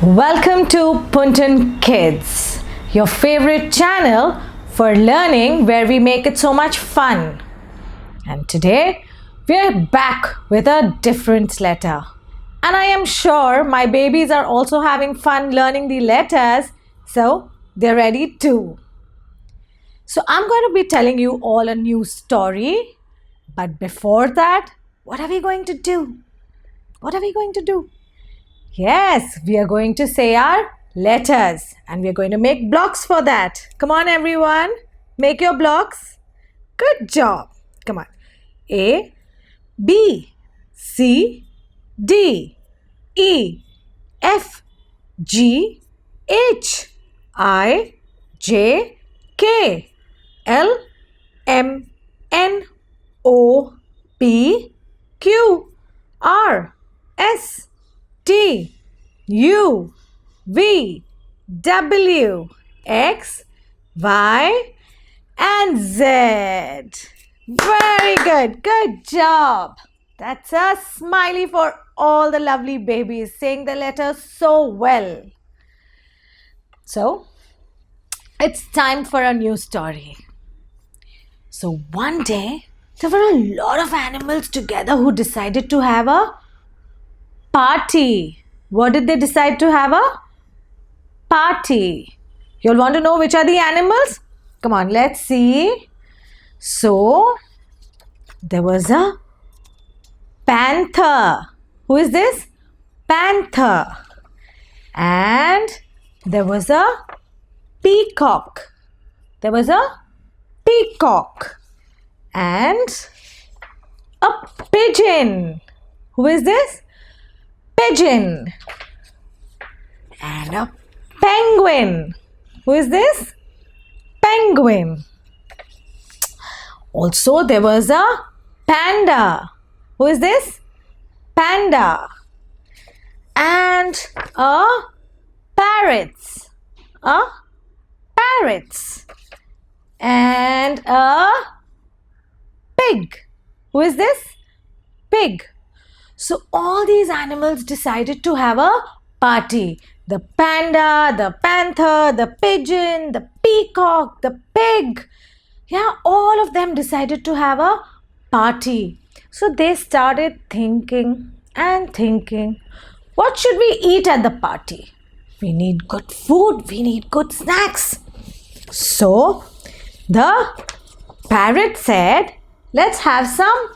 Welcome to Puntoon Kids, your favorite channel for learning where we make it so much fun. And today we are back with a different letter. And I am sure my babies are also having fun learning the letters, so they're ready too. So I'm going to be telling you all a new story. But before that, what are we going to do? Yes, we are going to say our letters and we are going to make blocks for that. Come on everyone, make your blocks. Good job. Come on. A, B, C, D, E, F, G, H, I, J, K, L, M, N, O, P, Q, R, S, T, U, V, W, X, Y, and Z. Very good. Good job. That's a smiley for all the lovely babies saying the letters so well. So, it's time for a new story. So, one day, there were a lot of animals together who decided to have a party. What did they decide to have? A party. You'll want to know which are the animals? Come on, let's see. So, there was a panther. Who is this? Panther. And there was a peacock. And a pigeon. Who is this? Pigeon. And a penguin. Who is this? Penguin. Also, there was a panda. Who is this? Panda. And a parrots. And a pig. Who is this? Pig. So all these animals decided to have a party. The panda, the panther, the pigeon, the peacock, the pig. Yeah, all of them decided to have a party. So they started thinking. What should we eat at the party? We need good food. We need good snacks. So the parrot said, let's have some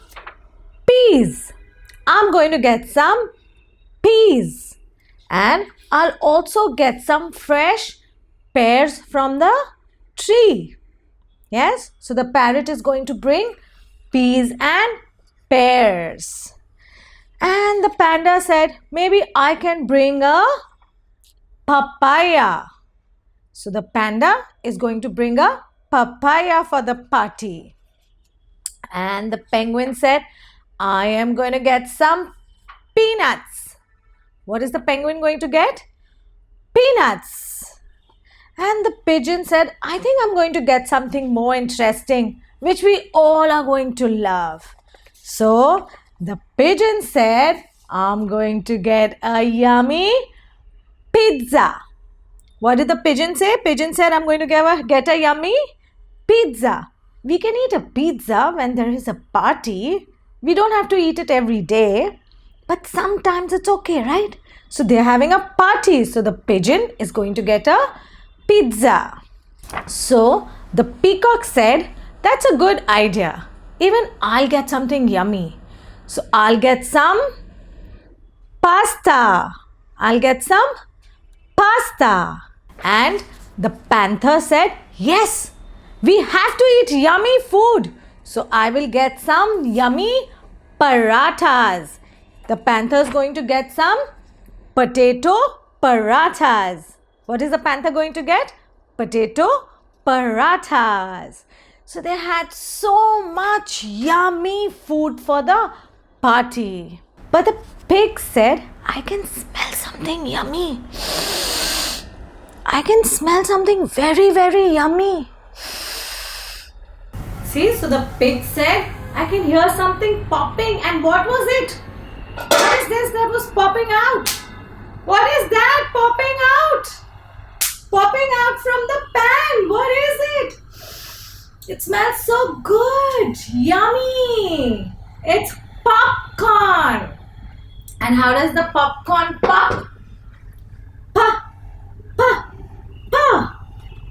peas. I'm going to get some peas and I'll also get some fresh pears from the tree. Yes, so the parrot is going to bring peas and pears. And the panda said, maybe I can bring a papaya. So the panda is going to bring a papaya for the party. And the penguin said, I am going to get some peanuts. What is the penguin going to get? Peanuts. And the pigeon said, I think I'm going to get something more interesting, which we all are going to love. So the pigeon said, I'm going to get a yummy pizza. What did the pigeon say? Pigeon said, I'm going to get a yummy pizza. We can eat a pizza when there is a party. We don't have to eat it every day, but sometimes it's okay, right? So they're having a party. So the pigeon is going to get a pizza. So the peacock said, that's a good idea. Even I'll get something yummy. So I'll get some pasta. And the panther said, yes, we have to eat yummy food. So I will get some yummy parathas. The panther is going to get some potato parathas. What is the panther going to get? Potato parathas. So they had so much yummy food for the party. But the pig said, I can smell something yummy. I can smell something very, very yummy. See, so the pig said, I can hear something popping. And what was it? What is this that was popping out? What is that popping popping out from the pan. What is it? It smells so good. Yummy. It's popcorn. And how does the popcorn pop? Pa, pa, pa.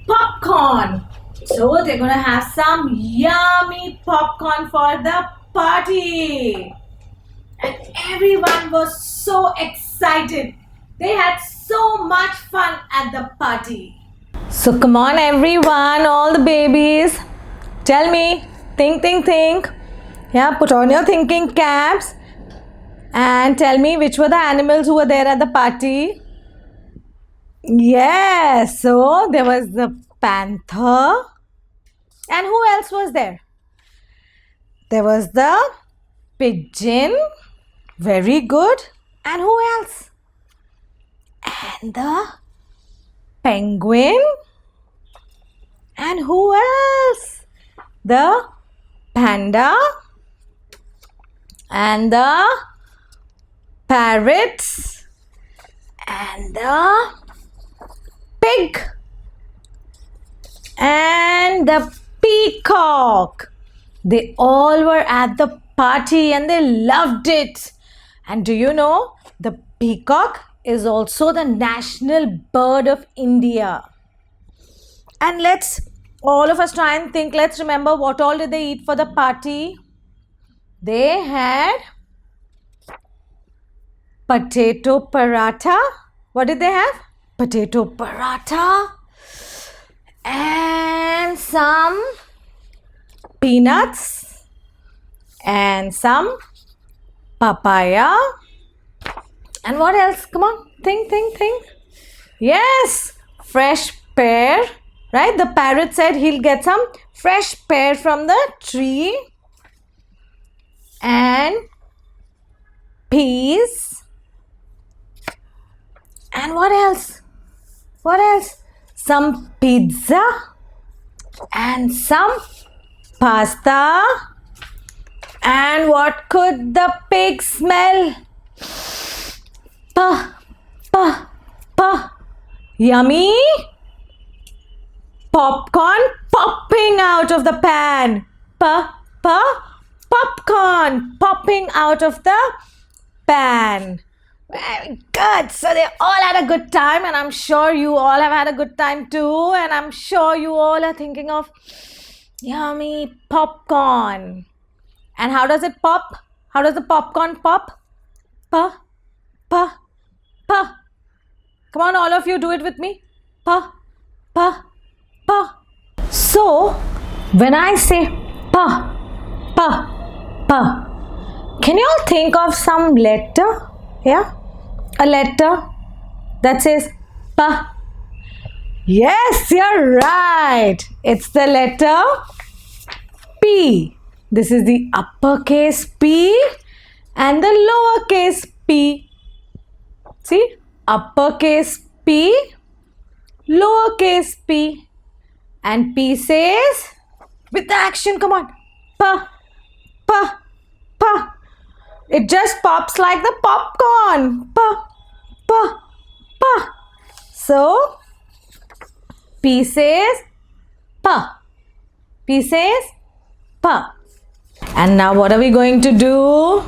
Popcorn. So they're going to have some yummy popcorn for the party. And everyone was so excited. They had so much fun at the party. So come on everyone, all the babies. Tell me, think. Yeah, put on your thinking caps and tell me which were the animals who were there at the party. Yes, so there was the panther. And who else was there? There was the pigeon. Very good. And who else? And the penguin. And who else? The panda. And the parrot. And the pig. And the peacock. They all were at the party and they loved it. And do you know, the peacock is also the national bird of India. And let's all of us try and think. Let's remember, what all did they eat for the party? They had potato paratha. What did they have? Potato paratha. And some peanuts. And some papaya. And what else? Come on, think. Yes, fresh pear. Right? The parrot said he'll get some fresh pear from the tree. And peas. And what else? Some pizza. And some pasta. And what could the pig smell? Yummy popcorn popping out of the pan. Popcorn popping out of the pan. Very good. So they all had a good time, and I'm sure you all have had a good time too. And I'm sure you all are thinking of yummy popcorn. And how does it pop? How does the popcorn pop? Pa. Come on, all of you, do it with me. Pa. So, when I say pa, can you all think of some letter? Yeah? A letter that says pa. Yes, you're right. It's the letter P. This is the uppercase P and the lowercase p. See? Uppercase P, lowercase p. And P says, with the action, come on. Pa. It just pops like the popcorn. Pa. So, P says pa. P says pa. And now what are we going to do?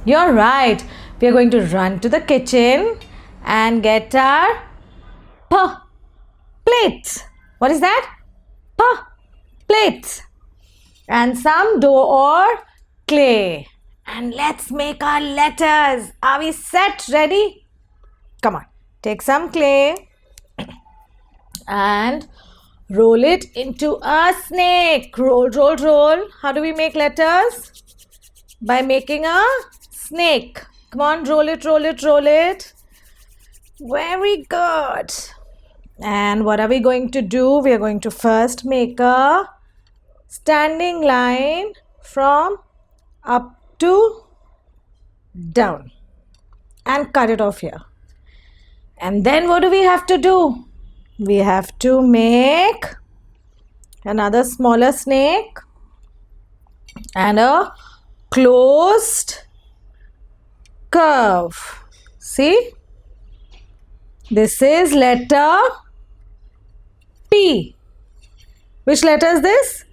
You're right. We are going to run to the kitchen and get our plate. What is that? Plate. And some dough or clay. And let's make our letters. Are we set? Ready? Come on. Take some clay and roll it into a snake. Roll. How do we make letters? By making a snake. Come on, roll it. Very good. And what are we going to do? We are going to first make a standing line from up to down and cut it off here. And then what do we have to do? We have to make another smaller snake and a closed curve. See? This is letter P. Which letter is this?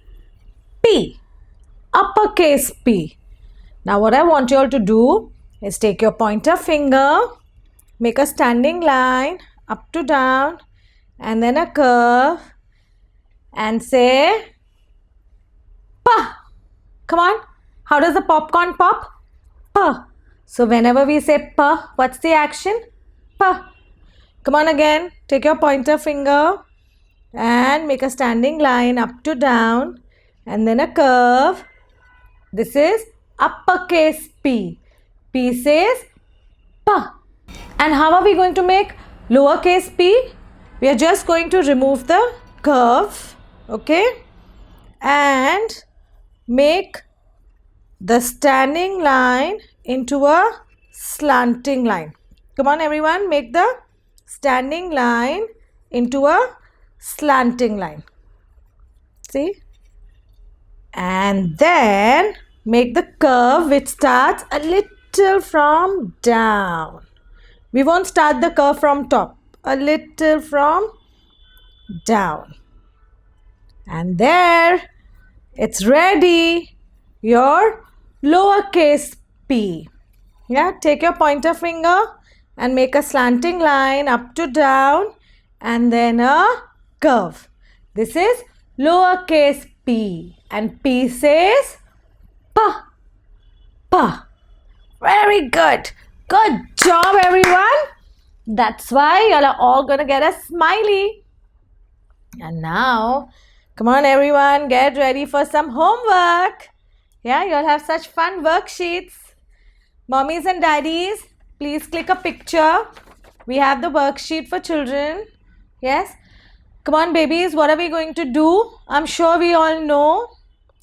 P. Uppercase P. Now what I want you all to do is take your pointer finger, make a standing line up to down and then a curve and say Pa. Come on. How does the popcorn pop? Pa. So whenever we say Pa, what's the action? Pa. Come on again. Take your pointer finger and make a standing line up to down and then a curve. This is uppercase P. P says Pa. And how are we going to make lowercase p? We are just going to remove the curve, okay, and make the standing line into a slanting line. Come on everyone, make the standing line into a slanting line. See? And then make the curve which starts a little from down. We won't start the curve from top, a little from down. And there, it's ready, your lowercase p. Yeah, take your pointer finger and make a slanting line up to down and then a curve. This is lowercase p and p says pa, pa. Very good. Good job everyone. That's why y'all are all gonna get a smiley. And now, come on everyone, get ready for some homework. Yeah, you'll have such fun worksheets. Mommies and daddies, please click a picture. We have the worksheet for children. Yes. Come on babies, what are we going to do? I'm sure we all know.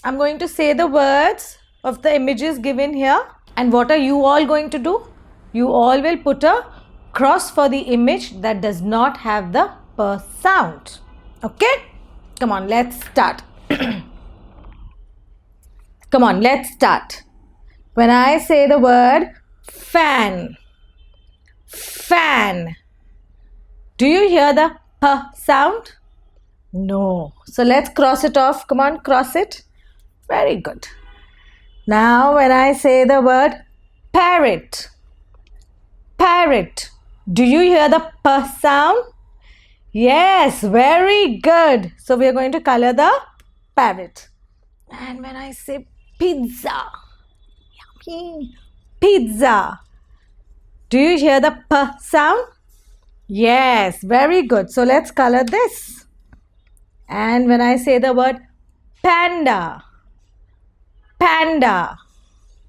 I'm going to say the words of the images given here. And what are you all going to do? You all will put a cross for the image that does not have the p sound. Okay? Come on, let's start. Come on, let's start. When I say the word fan, fan, do you hear the p sound? No. So let's cross it off. Come on, cross it. Very good. Now when I say the word parrot, parrot, do you hear the p sound? Yes, very good. So we are going to color the parrot. And when I say pizza, yummy, pizza, do you hear the p sound? Yes, very good. So let's color this. And when I say the word panda, panda,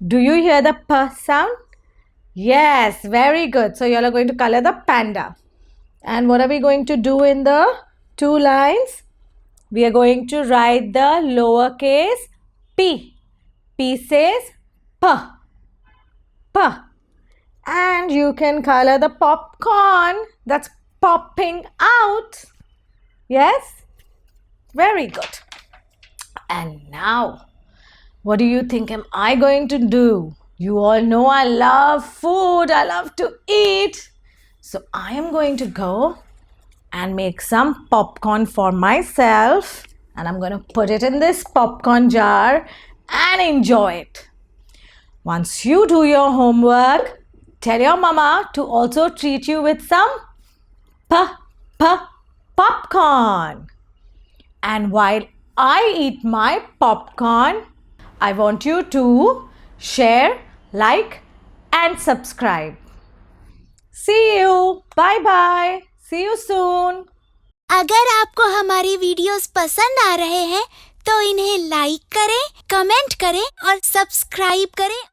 do you hear the p sound? Yes, very good. So you all are going to color the panda. And what are we going to do in the two lines? We are going to write the lowercase p. P says p, p. And you can color the popcorn that's popping out. Yes? Very good. And now, what do you think am I going to do? You all know I love food. I love to eat. So I am going to go and make some popcorn for myself. And I'm going to put it in this popcorn jar and enjoy it. Once you do your homework, tell your mama to also treat you with some popcorn. And while I eat my popcorn, I want you to share, like and subscribe. See you. Bye bye. See you soon. अगर आपको हमारी videos पसंद आ रहे हैं तो इन्हें like करें, comment करें और सब्सक्राइब करें